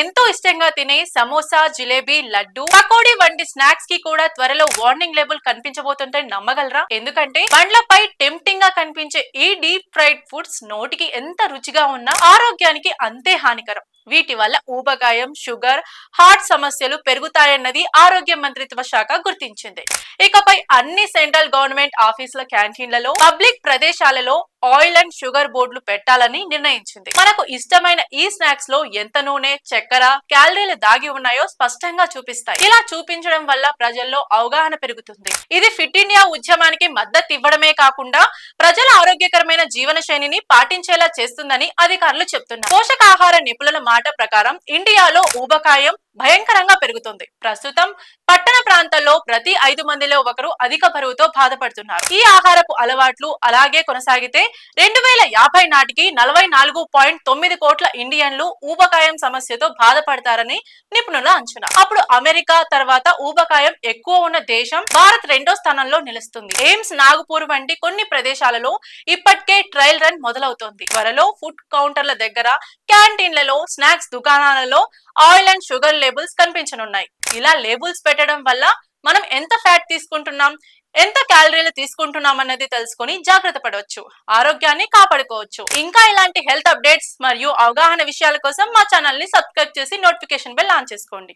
ఎంతో ఇష్టంగా తినే సమోసా, జిలేబీ, లడ్డు, పకోడీ వంటి స్నాక్స్ కి కూడా త్వరలో వార్నింగ్ లేబుల్ కనిపించబోతుంటే నమ్మగలరా? ఎందుకంటే బండ్లపై టెంప్టింగ్ గా కనిపించే ఈ డీప్ ఫ్రైడ్ ఫుడ్స్ నోటికి ఎంత రుచిగా ఉన్నా ఆరోగ్యానికి అంతే హానికరం. వీటి వల్ల ఊబకాయం, షుగర్, హార్ట్ సమస్యలు పెరుగుతాయన్నది ఆరోగ్య మంత్రిత్వ శాఖ గుర్తించింది. ఇకపై అన్ని సెంట్రల్ గవర్నమెంట్ ఆఫీసుల క్యాంటీన్లలో, పబ్లిక్ ప్రదేశాలలో ఆయిల్ అండ్ షుగర్ బోర్డులు పెట్టాలని నిర్ణయించింది. మనకు ఇష్టమైన ఈ స్నాక్స్ లో ఎంత నూనె, చక్కెర, క్యాలరీలు దాగి ఉన్నాయో స్పష్టంగా చూపిస్తాయి. ఇలా చూపించడం వల్ల ప్రజల్లో అవగాహన పెరుగుతుంది. ఇది ఫిట్ ఇండియా ఉద్యమానికి మద్దతు ఇవ్వడమే కాకుండా ప్రజల ఆరోగ్యకరమైన జీవన శైలిని పాటించేలా చేస్తుందని అధికారులు చెప్తున్నారు. పోషకాహార నిపుణుల మాట ప్రకారం ఇండియాలో ఊబకాయం భయంకరంగా పెరుగుతుంది. ప్రస్తుతం పట్టణ ప్రాంతాల్లో ప్రతి 5 మందిలో ఒకరు అధిక బరువుతో బాధపడుతున్నారు. ఈ ఆహారపు అలవాట్లు అలాగే కొనసాగితే 2050 నాటికి 44.9 కోట్ల ఇండియన్లు ఊబకాయం సమస్యతో బాధపడతారని నిపుణుల అంచనా. అప్పుడు అమెరికా తర్వాత ఊబకాయం ఎక్కువ ఉన్న దేశం భారత్ రెండో స్థానంలో నిలుస్తుంది. ఎయిమ్స్, నాగపూర్ వంటి కొన్ని ప్రదేశాలలో ఇప్పటికే ట్రయల్ రన్ మొదలవుతోంది. త్వరలో ఫుడ్ కౌంటర్ల దగ్గర, క్యాంటీన్లలో, స్నాక్స్ దుకాణాలలో ఆయిల్ అండ్ షుగర్ లేబుల్స్ కనిపించనున్నాయి. ఇలా లేబుల్స్ పెట్టడం వల్ల మనం ఎంత ఫ్యాట్ తీసుకుంటున్నాం, ఎంత క్యాలరీలు తీసుకుంటున్నాం అన్నది తెలుసుకొని జాగ్రత్త పడవచ్చు, ఆరోగ్యాన్ని కాపాడుకోవచ్చు. ఇంకా ఇలాంటి హెల్త్ అప్డేట్స్ మరియు అవగాహన విషయాల కోసం మా ఛానల్ ని సబ్స్క్రైబ్ చేసి నోటిఫికేషన్ బెల్ ఆన్ చేసుకోండి.